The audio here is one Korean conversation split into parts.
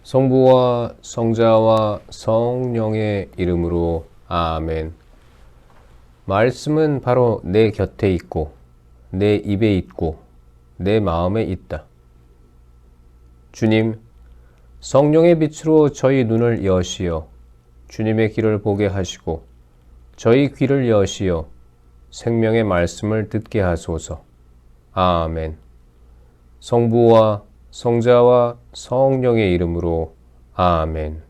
성부와 성자와 성령의 이름으로 아멘. 말씀은 바로 내 곁에 있고 내 입에 있고 내 마음에 있다. 주님, 성령의 빛으로 저희 눈을 여시어 주님의 길을 보게 하시고 저희 귀를 여시어 생명의 말씀을 듣게 하소서. 아멘. 성부와 성자와 성령의 이름으로 아멘.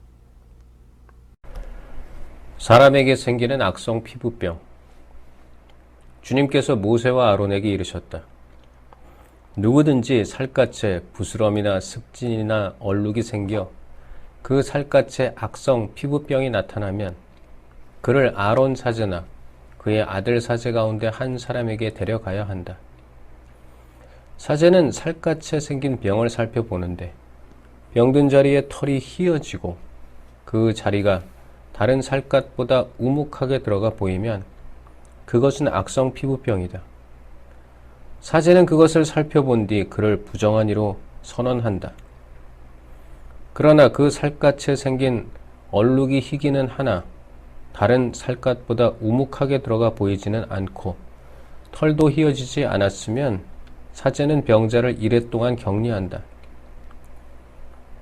사람에게 생기는 악성 피부병. 주님께서 모세와 아론에게 이르셨다. 누구든지 살갗에 부스럼이나 습진이나 얼룩이 생겨 그 살갗에 악성 피부병이 나타나면 그를 아론 사제나 그의 아들 사제 가운데 한 사람에게 데려가야 한다. 사제는 살갗에 생긴 병을 살펴보는데 병든 자리에 털이 휘어지고 그 자리가 다른 살갗보다 우묵하게 들어가 보이면 그것은 악성 피부병이다. 사제는 그것을 살펴본 뒤 그를 부정한 이로 선언한다. 그러나 그 살갗에 생긴 얼룩이 희기는 하나 다른 살갗보다 우묵하게 들어가 보이지는 않고 털도 휘어지지 않았으면 사제는 병자를 이레 동안 격리한다.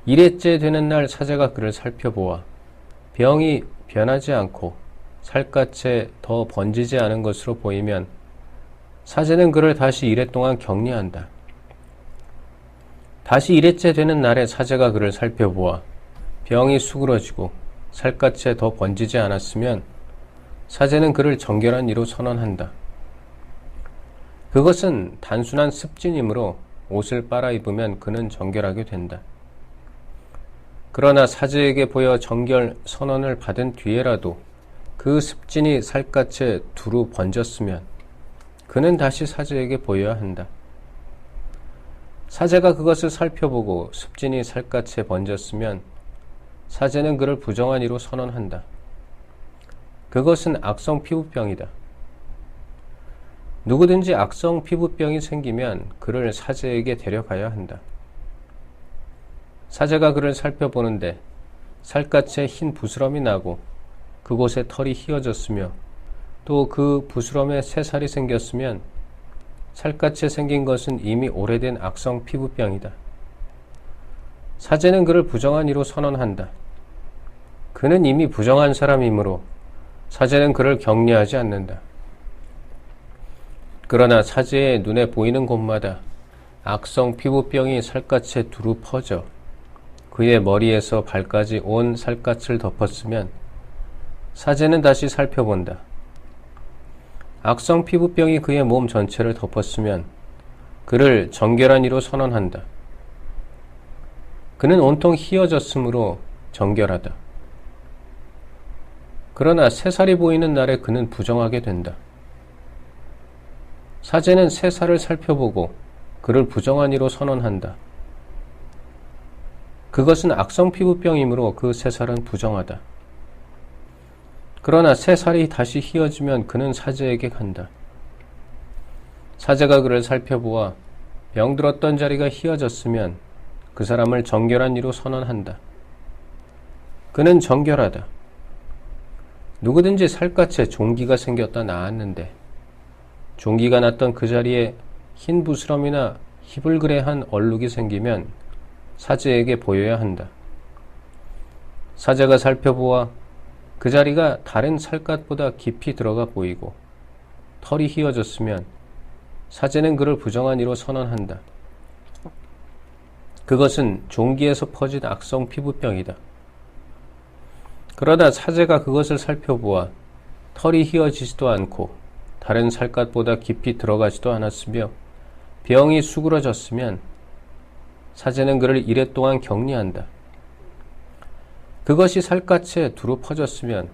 이레째 되는 날 사제가 그를 살펴보아 병이 변하지 않고 살갗에 더 번지지 않은 것으로 보이면 사제는 그를 다시 이레 동안 격리한다. 다시 이레째 되는 날에 사제가 그를 살펴보아 병이 수그러지고 살갗에 더 번지지 않았으면 사제는 그를 정결한 이로 선언한다. 그것은 단순한 습진이므로 옷을 빨아 입으면 그는 정결하게 된다. 그러나 사제에게 보여 정결 선언을 받은 뒤에라도 그 습진이 살갗에 두루 번졌으면 그는 다시 사제에게 보여야 한다. 사제가 그것을 살펴보고 습진이 살갗에 번졌으면 사제는 그를 부정한 이로 선언한다. 그것은 악성 피부병이다. 누구든지 악성 피부병이 생기면 그를 사제에게 데려가야 한다. 사제가 그를 살펴보는데 살갗에 흰 부스럼이 나고 그곳에 털이 휘어졌으며 또 그 부스럼에 새살이 생겼으면 살갗에 생긴 것은 이미 오래된 악성 피부병이다. 사제는 그를 부정한 이로 선언한다. 그는 이미 부정한 사람이므로 사제는 그를 격리하지 않는다. 그러나 사제의 눈에 보이는 곳마다 악성 피부병이 살갗에 두루 퍼져 그의 머리에서 발까지 온 살갗을 덮었으면 사제는 다시 살펴본다. 악성 피부병이 그의 몸 전체를 덮었으면 그를 정결한 이로 선언한다. 그는 온통 휘어졌으므로 정결하다. 그러나 새살이 보이는 날에 그는 부정하게 된다. 사제는 새살을 살펴보고 그를 부정한 이로 선언한다. 그것은 악성 피부병이므로 그 새살은 부정하다. 그러나 새살이 다시 휘어지면 그는 사제에게 간다. 사제가 그를 살펴보아 병들었던 자리가 휘어졌으면 그 사람을 정결한 이로 선언한다. 그는 정결하다. 누구든지 살갗에 종기가 생겼다 나았는데 종기가 났던 그 자리에 흰 부스럼이나 희불그레한 얼룩이 생기면 사제에게 보여야 한다. 사제가 살펴보아 그 자리가 다른 살갗보다 깊이 들어가 보이고 털이 휘어졌으면 사제는 그를 부정한 이로 선언한다. 그것은 종기에서 퍼진 악성 피부병이다. 그러다 사제가 그것을 살펴보아 털이 휘어지지도 않고 다른 살갗보다 깊이 들어가지도 않았으며 병이 수그러졌으면 사제는 그를 이레 동안 격리한다. 그것이 살갗에 두루 퍼졌으면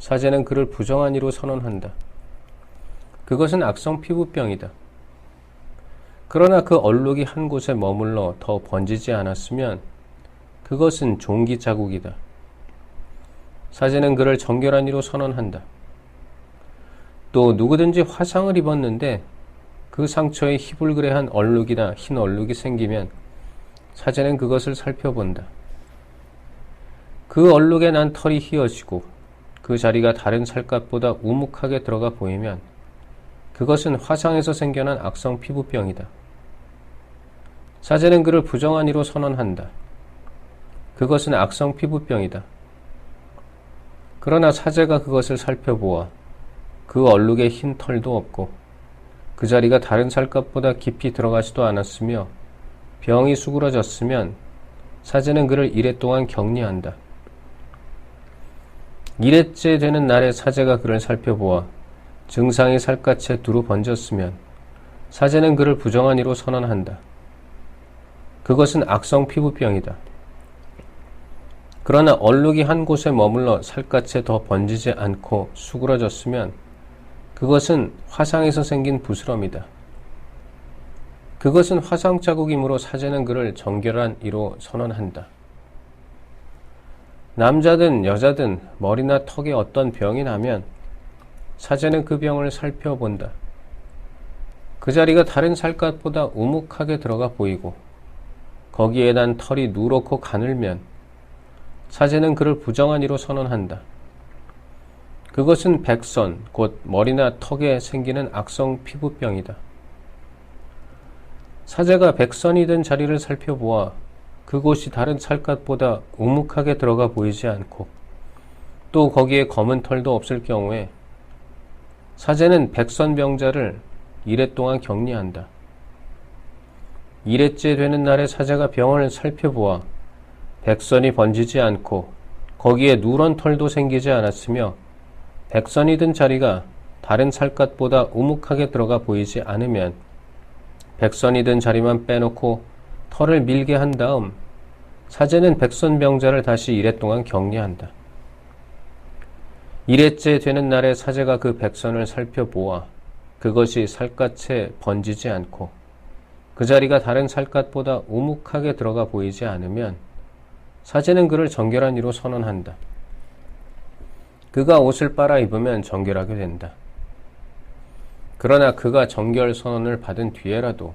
사제는 그를 부정한 이로 선언한다. 그것은 악성 피부병이다. 그러나 그 얼룩이 한 곳에 머물러 더 번지지 않았으면 그것은 종기 자국이다. 사제는 그를 정결한 이로 선언한다. 또 누구든지 화상을 입었는데 그 상처에 희불그레한 얼룩이나 흰 얼룩이 생기면 사제는 그것을 살펴본다. 그 얼룩에 난 털이 휘어지고 그 자리가 다른 살갗보다 우묵하게 들어가 보이면 그것은 화상에서 생겨난 악성 피부병이다. 사제는 그를 부정한 이로 선언한다. 그것은 악성 피부병이다. 그러나 사제가 그것을 살펴보아 그 얼룩에 흰 털도 없고 그 자리가 다른 살갗보다 깊이 들어가지도 않았으며 병이 수그러졌으면 사제는 그를 이래 동안 격리한다. 이래째 되는 날에 사제가 그를 살펴보아 증상이 살갗에 두루 번졌으면 사제는 그를 부정한 이로 선언한다. 그것은 악성 피부병이다. 그러나 얼룩이 한 곳에 머물러 살갗에 더 번지지 않고 수그러졌으면 그것은 화상에서 생긴 부스럼이다. 그것은 화상 자국이므로 사제는 그를 정결한 이로 선언한다. 남자든 여자든 머리나 턱에 어떤 병이 나면 사제는 그 병을 살펴본다. 그 자리가 다른 살갗보다 우묵하게 들어가 보이고 거기에 난 털이 누렇고 가늘면 사제는 그를 부정한 이로 선언한다. 그것은 백선, 곧 머리나 턱에 생기는 악성 피부병이다. 사제가 백선이 든 자리를 살펴보아 그곳이 다른 살갗보다 우묵하게 들어가 보이지 않고 또 거기에 검은 털도 없을 경우에 사제는 백선병자를 이래 동안 격리한다. 이래째 되는 날에 사제가 병을 살펴보아 백선이 번지지 않고 거기에 누런 털도 생기지 않았으며 백선이 든 자리가 다른 살갗보다 우묵하게 들어가 보이지 않으면 백선이 든 자리만 빼놓고 털을 밀게 한 다음 사제는 백선병자를 다시 이래 동안 격리한다. 이래째 되는 날에 사제가 그 백선을 살펴보아 그것이 살갗에 번지지 않고 그 자리가 다른 살갗보다 우묵하게 들어가 보이지 않으면 사제는 그를 정결한 이로 선언한다. 그가 옷을 빨아 입으면 정결하게 된다. 그러나 그가 정결 선언을 받은 뒤에라도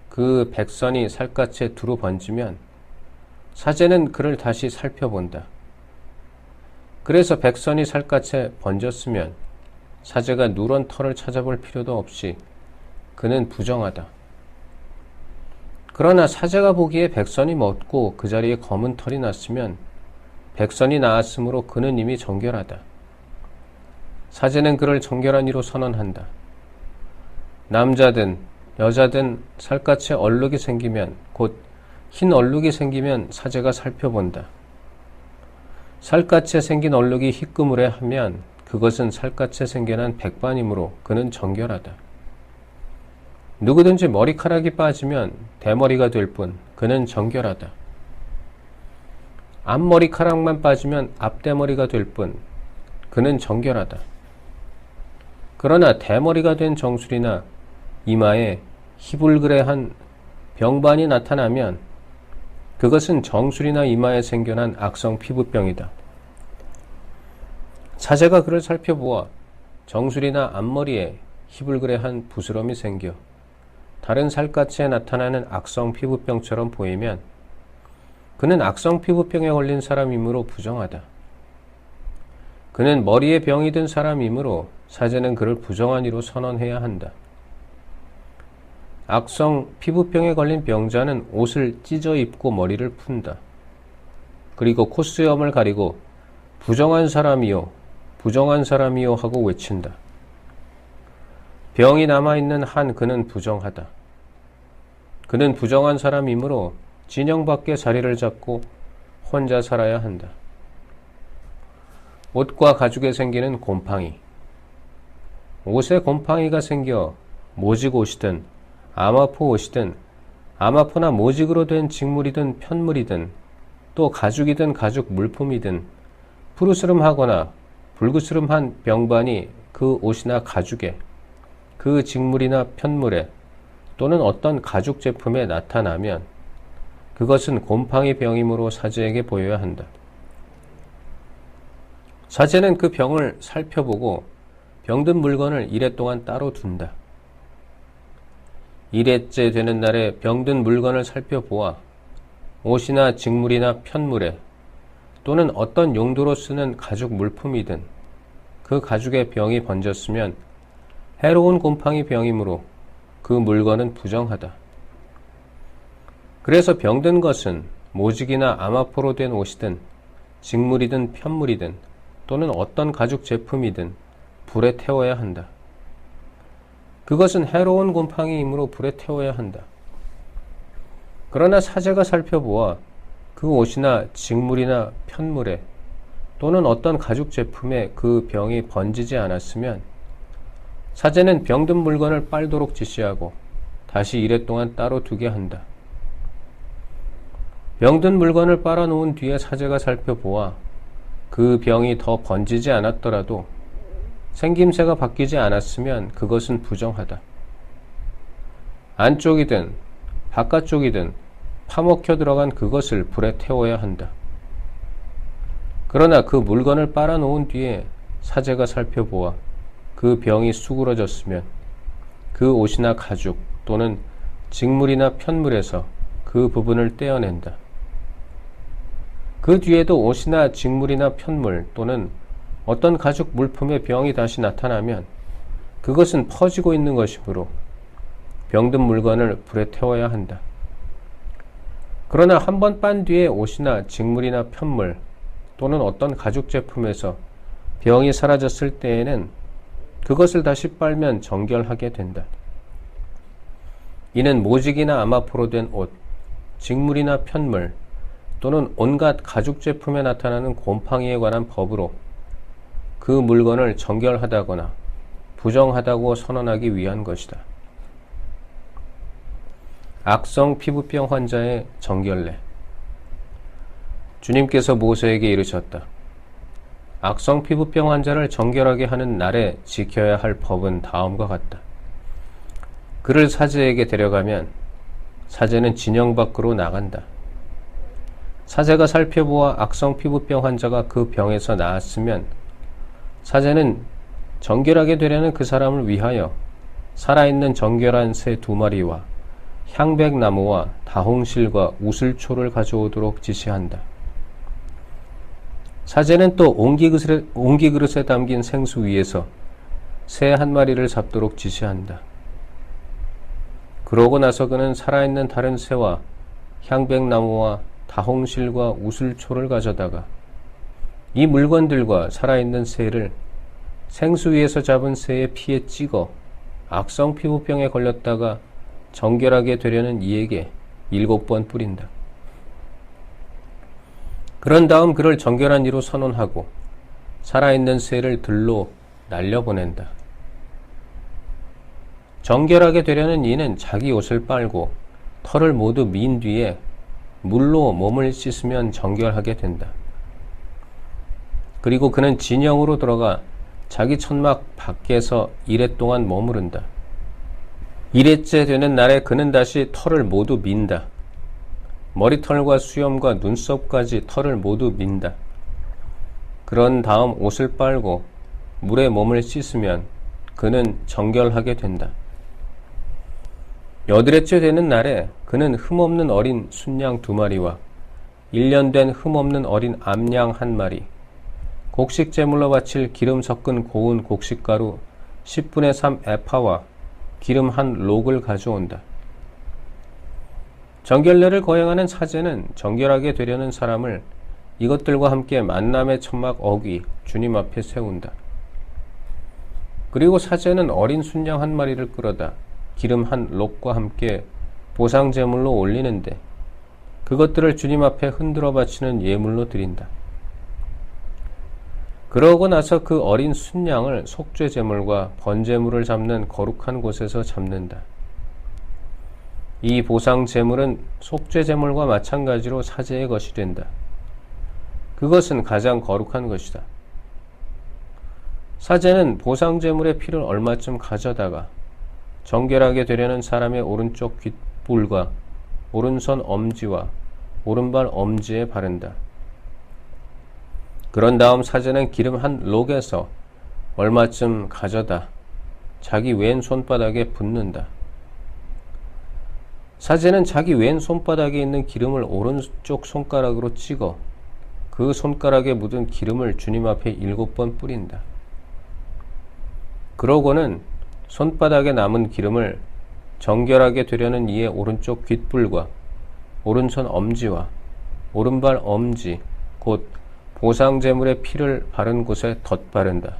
그 백선이 살갗에 두루 번지면 사제는 그를 다시 살펴본다. 그래서 백선이 살갗에 번졌으면 사제가 누런 털을 찾아볼 필요도 없이 그는 부정하다. 그러나 사제가 보기에 백선이 멎고 그 자리에 검은 털이 났으면 백선이 나았으므로 그는 이미 정결하다. 사제는 그를 정결한 이로 선언한다. 남자든 여자든 살갗에 얼룩이 생기면 곧 흰 얼룩이 생기면 사제가 살펴본다. 살갗에 생긴 얼룩이 희끄무레 하면 그것은 살갗에 생겨난 백반이므로 그는 정결하다. 누구든지 머리카락이 빠지면 대머리가 될 뿐 그는 정결하다. 앞머리카락만 빠지면 앞대머리가 될 뿐 그는 정결하다. 그러나 대머리가 된 정수리나 이마에 희불그레한 병반이 나타나면 그것은 정수리나 이마에 생겨난 악성 피부병이다. 사제가 그를 살펴보아 정수리나 앞머리에 희불그레한 부스럼이 생겨 다른 살갗에 나타나는 악성 피부병처럼 보이면 그는 악성 피부병에 걸린 사람이므로 부정하다. 그는 머리에 병이 든 사람이므로 사제는 그를 부정한 이로 선언해야 한다. 악성 피부병에 걸린 병자는 옷을 찢어 입고 머리를 푼다. 그리고 콧수염을 가리고 부정한 사람이요, 부정한 사람이요 하고 외친다. 병이 남아있는 한 그는 부정하다. 그는 부정한 사람이므로 진영 밖에 자리를 잡고 혼자 살아야 한다. 옷과 가죽에 생기는 곰팡이. 옷에 곰팡이가 생겨 모직 옷이든 아마포 옷이든 아마포나 모직으로 된 직물이든 편물이든 또 가죽이든 가죽 물품이든 푸르스름하거나 불그스름한 병반이 그 옷이나 가죽에 그 직물이나 편물에 또는 어떤 가죽 제품에 나타나면 그것은 곰팡이 병이므로 사제에게 보여야 한다. 사제는 그 병을 살펴보고 병든 물건을 이래 동안 따로 둔다. 이래째 되는 날에 병든 물건을 살펴보아 옷이나 직물이나 편물에 또는 어떤 용도로 쓰는 가죽 물품이든 그 가죽에 병이 번졌으면 해로운 곰팡이 병이므로 그 물건은 부정하다. 그래서 병든 것은 모직이나 아마포로 된 옷이든 직물이든 편물이든 또는 어떤 가죽 제품이든 불에 태워야 한다. 그것은 해로운 곰팡이이므로 불에 태워야 한다. 그러나 사제가 살펴보아 그 옷이나 직물이나 편물에 또는 어떤 가죽 제품에 그 병이 번지지 않았으면 사제는 병든 물건을 빨도록 지시하고 다시 이레 동안 따로 두게 한다. 병든 물건을 빨아놓은 뒤에 사제가 살펴보아 그 병이 더 번지지 않았더라도 생김새가 바뀌지 않았으면 그것은 부정하다. 안쪽이든 바깥쪽이든 파먹혀 들어간 그것을 불에 태워야 한다. 그러나 그 물건을 빨아놓은 뒤에 사제가 살펴보아 그 병이 수그러졌으면 그 옷이나 가죽 또는 직물이나 편물에서 그 부분을 떼어낸다. 그 뒤에도 옷이나 직물이나 편물 또는 어떤 가죽 물품의 병이 다시 나타나면 그것은 퍼지고 있는 것이므로 병든 물건을 불에 태워야 한다. 그러나 한 번 빤 뒤에 옷이나 직물이나 편물 또는 어떤 가죽 제품에서 병이 사라졌을 때에는 그것을 다시 빨면 정결하게 된다. 이는 모직이나 아마포로 된 옷, 직물이나 편물 또는 온갖 가죽 제품에 나타나는 곰팡이에 관한 법으로 그 물건을 정결하다거나 부정하다고 선언하기 위한 것이다. 악성 피부병 환자의 정결례. 주님께서 모세에게 이르셨다. 악성 피부병 환자를 정결하게 하는 날에 지켜야 할 법은 다음과 같다. 그를 사제에게 데려가면 사제는 진영 밖으로 나간다. 사제가 살펴보아 악성 피부병 환자가 그 병에서 나았으면 사제는 정결하게 되려는 그 사람을 위하여 살아있는 정결한 새 2마리와 향백나무와 다홍실과 우슬초를 가져오도록 지시한다. 사제는 또 옹기그릇에 담긴 생수 위에서 새 1마리를 잡도록 지시한다. 그러고 나서 그는 살아있는 다른 새와 향백나무와 다홍실과 우슬초를 가져다가 이 물건들과 살아있는 새를 생수 위에서 잡은 새의 피에 찍어 악성 피부병에 걸렸다가 정결하게 되려는 이에게 7번 뿌린다. 그런 다음 그를 정결한 이로 선언하고 살아있는 새를 들로 날려보낸다. 정결하게 되려는 이는 자기 옷을 빨고 털을 모두 민 뒤에 물로 몸을 씻으면 정결하게 된다. 그리고 그는 진영으로 들어가 자기 천막 밖에서 이레 동안 머무른다. 이레째 되는 날에 그는 다시 털을 모두 민다. 머리털과 수염과 눈썹까지 털을 모두 민다. 그런 다음 옷을 빨고 물에 몸을 씻으면 그는 정결하게 된다. 8일째 되는 날에 그는 흠없는 어린 순양 2마리와 1년 된 흠없는 어린 암양 1마리, 곡식 제물로 바칠 기름 섞은 고운 곡식가루 10분의 3 에파와 기름 1 록을 가져온다. 정결례를 거행하는 사제는 정결하게 되려는 사람을 이것들과 함께 만남의 천막 어귀 주님 앞에 세운다. 그리고 사제는 어린 순양 1마리를 끌어다 기름 1 록과 함께 보상 제물로 올리는데 그것들을 주님 앞에 흔들어 바치는 예물로 드린다. 그러고 나서 그 어린 순양을 속죄 제물과 번제물을 잡는 거룩한 곳에서 잡는다. 이 보상 제물은 속죄 제물과 마찬가지로 사제의 것이 된다. 그것은 가장 거룩한 것이다. 사제는 보상 제물의 피를 얼마쯤 가져다가 정결하게 되려는 사람의 오른쪽 귓불과 오른손 엄지와 오른발 엄지에 바른다. 그런 다음 사제는 기름 1 록에서 얼마쯤 가져다 자기 왼 손바닥에 붓는다. 사제는 자기 왼 손바닥에 있는 기름을 오른쪽 손가락으로 찍어 그 그 손가락에 묻은 기름을 주님 앞에 7번 뿌린다. 그러고는 손바닥에 남은 기름을 정결하게 되려는 이의 오른쪽 귓불과 오른손 엄지와 오른발 엄지 곧 보상제물의 피를 바른 곳에 덧바른다.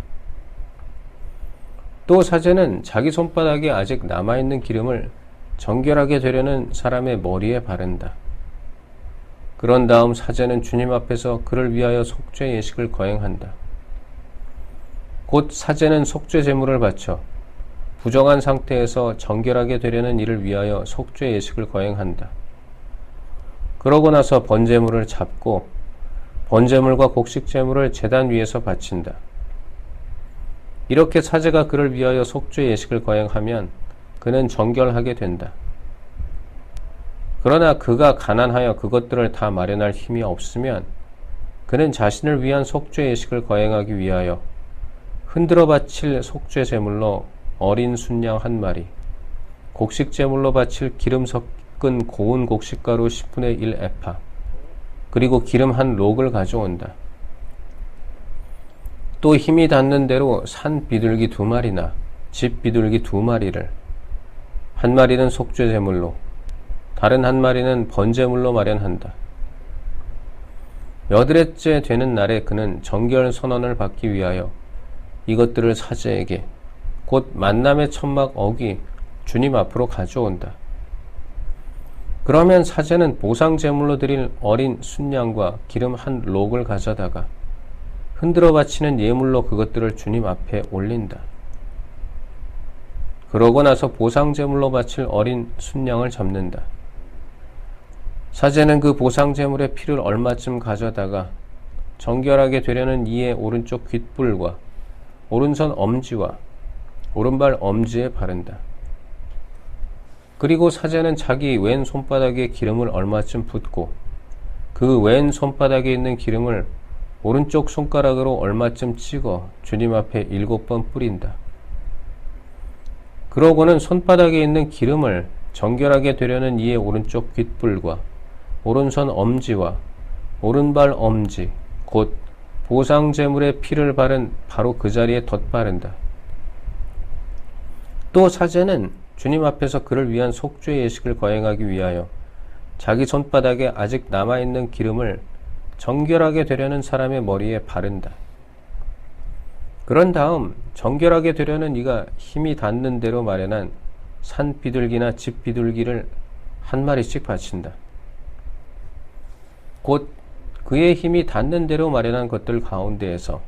또 사제는 자기 손바닥에 아직 남아있는 기름을 정결하게 되려는 사람의 머리에 바른다. 그런 다음 사제는 주님 앞에서 그를 위하여 속죄 예식을 거행한다. 곧 사제는 속죄 제물을 바쳐 부정한 상태에서 정결하게 되려는 이를 위하여 속죄 예식을 거행한다. 그러고 나서 번제물을 잡고 번제물과 곡식제물을 제단 위에서 바친다. 이렇게 사제가 그를 위하여 속죄 예식을 거행하면 그는 정결하게 된다. 그러나 그가 가난하여 그것들을 다 마련할 힘이 없으면 그는 자신을 위한 속죄 예식을 거행하기 위하여 흔들어 바칠 속죄 제물로 어린 순양 한 마리, 곡식 제물로 바칠 기름 섞은 고운 곡식가루 10분의 1 에파, 그리고 기름 한 록을 가져온다. 또 힘이 닿는 대로 산 비둘기 2마리나 집 비둘기 2마리를, 한 마리는 속죄 제물로, 다른 한 마리는 번제물로 마련한다. 여드렛째 되는 날에 그는 정결 선언을 받기 위하여 이것들을 사제에게 곧 만남의 천막 어기 주님 앞으로 가져온다. 그러면 사제는 보상 제물로 드릴 어린 순양과 기름 한 록을 가져다가 흔들어 바치는 예물로 그것들을 주님 앞에 올린다. 그러고 나서 보상 제물로 바칠 어린 순양을 잡는다. 사제는 그 보상 제물의 피를 얼마쯤 가져다가 정결하게 되려는 이의 오른쪽 귓불과 오른손 엄지와 오른발 엄지에 바른다. 그리고 사제는 자기 왼 손바닥에 기름을 얼마쯤 붓고 그 왼 손바닥에 있는 기름을 오른쪽 손가락으로 얼마쯤 찍어 주님 앞에 7번 뿌린다. 그러고는 손바닥에 있는 기름을 정결하게 되려는 이의 오른쪽 귓불과 오른손 엄지와 오른발 엄지 곧 보상제물의 피를 바른 바로 그 자리에 덧바른다. 또 사제는 주님 앞에서 그를 위한 속죄 예식을 거행하기 위하여 자기 손바닥에 아직 남아있는 기름을 정결하게 되려는 사람의 머리에 바른다. 그런 다음 정결하게 되려는 이가 힘이 닿는 대로 마련한 산 비둘기나 집 비둘기를 한 마리씩 바친다. 곧 그의 힘이 닿는 대로 마련한 것들 가운데에서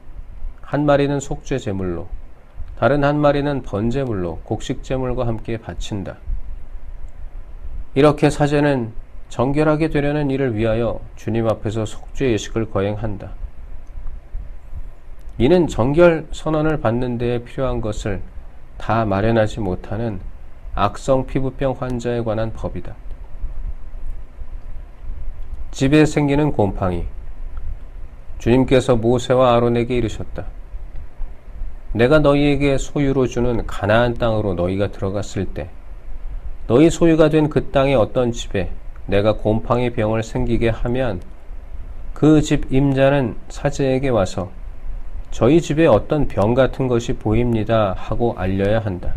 한 마리는 속죄 제물로, 다른 한 마리는 번제물로 곡식 제물과 함께 바친다. 이렇게 사제는 정결하게 되려는 이를 위하여 주님 앞에서 속죄 예식을 거행한다. 이는 정결 선언을 받는 데에 필요한 것을 다 마련하지 못하는 악성 피부병 환자에 관한 법이다. 집에 생기는 곰팡이. 주님께서 모세와 아론에게 이르셨다. 내가 너희에게 소유로 주는 가나안 땅으로 너희가 들어갔을 때 너희 소유가 된 그 땅의 어떤 집에 내가 곰팡이 병을 생기게 하면 그 집 임자는 사제에게 와서 저희 집에 어떤 병 같은 것이 보입니다 하고 알려야 한다.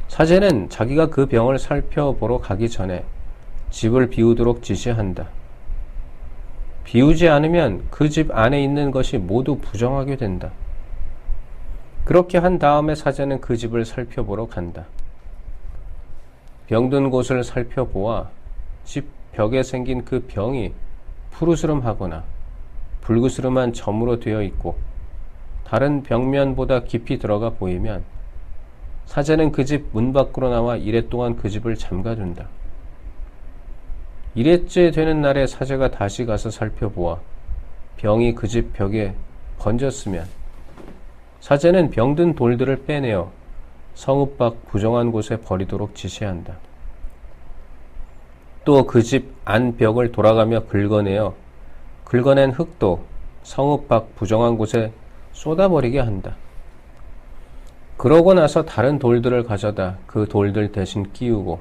사제는 자기가 그 병을 살펴보러 가기 전에 집을 비우도록 지시한다. 비우지 않으면 그 집 안에 있는 것이 모두 부정하게 된다. 그렇게 한 다음에 사제는 그 집을 살펴보러 간다. 병든 곳을 살펴보아 집 벽에 생긴 그 병이 푸르스름하거나 불그스름한 점으로 되어 있고 다른 벽면보다 깊이 들어가 보이면 사제는 그 집 문 밖으로 나와 이레 동안 그 집을 잠가둔다. 이레째 되는 날에 사제가 다시 가서 살펴보아 병이 그 집 벽에 번졌으면 사제는 병든 돌들을 빼내어 성읍 밖 부정한 곳에 버리도록 지시한다. 또 그 집 안 벽을 돌아가며 긁어내어 긁어낸 흙도 성읍 밖 부정한 곳에 쏟아버리게 한다. 그러고 나서 다른 돌들을 가져다 그 돌들 대신 끼우고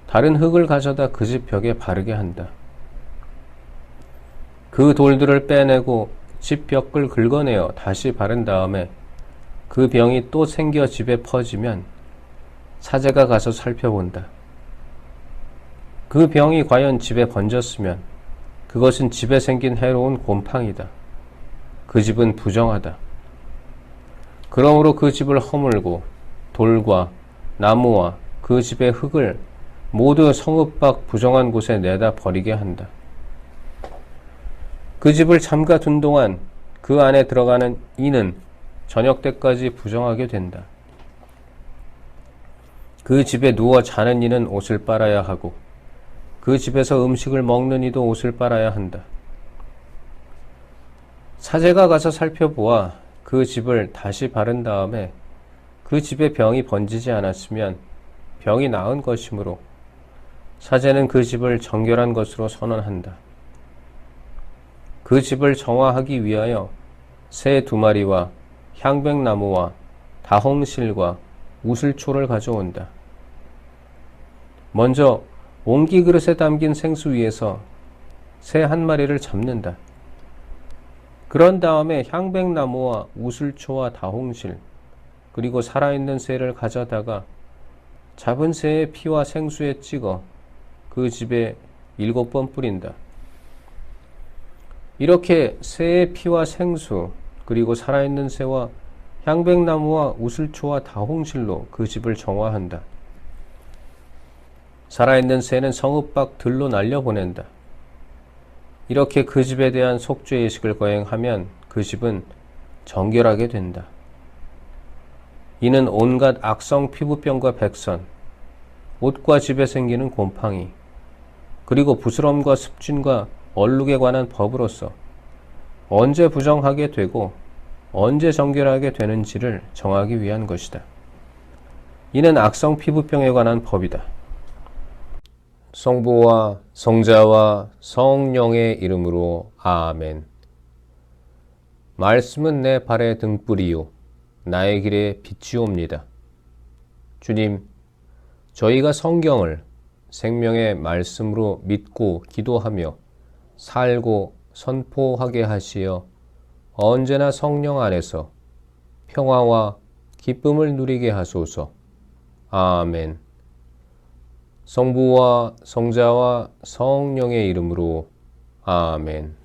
다른 흙을 가져다 그 집 벽에 바르게 한다. 그 돌들을 빼내고 집 벽을 긁어내어 다시 바른 다음에 그 병이 또 생겨 집에 퍼지면 사제가 가서 살펴본다. 그 병이 과연 집에 번졌으면 그것은 집에 생긴 해로운 곰팡이다. 그 집은 부정하다. 그러므로 그 집을 허물고 돌과 나무와 그 집의 흙을 모두 성읍 밖 부정한 곳에 내다 버리게 한다. 그 집을 잠가 둔 동안 그 안에 들어가는 이는 저녁 때까지 부정하게 된다. 그 집에 누워 자는 이는 옷을 빨아야 하고 그 집에서 음식을 먹는 이도 옷을 빨아야 한다. 사제가 가서 살펴보아 그 집을 다시 바른 다음에 그 집에 병이 번지지 않았으면 병이 나은 것이므로 사제는 그 집을 정결한 것으로 선언한다. 그 집을 정화하기 위하여 새 2마리와 향백나무와 다홍실과 우슬초를 가져온다. 먼저 옹기 그릇에 담긴 생수 위에서 새 1마리를 잡는다. 그런 다음에 향백나무와 우슬초와 다홍실 그리고 살아있는 새를 가져다가 잡은 새의 피와 생수에 찍어 그 집에 7번 뿌린다. 이렇게 새의 피와 생수 그리고 살아있는 새와 향백나무와 우슬초와 다홍실로 그 집을 정화한다. 살아있는 새는 성읍 밖 들로 날려보낸다. 이렇게 그 집에 대한 속죄의식을 거행하면 그 집은 정결하게 된다. 이는 온갖 악성 피부병과 백선, 옷과 집에 생기는 곰팡이, 그리고 부스럼과 습진과 얼룩에 관한 법으로서 언제 부정하게 되고 언제 정결하게 되는지를 정하기 위한 것이다. 이는 악성 피부병에 관한 법이다. 성부와 성자와 성령의 이름으로 아멘. 말씀은 내 발의 등불이요 나의 길에 빛이옵니다. 주님, 저희가 성경을 생명의 말씀으로 믿고 기도하며 살고 선포하게 하시어 언제나 성령 안에서 평화와 기쁨을 누리게 하소서. 아멘. 성부와 성자와 성령의 이름으로 아멘.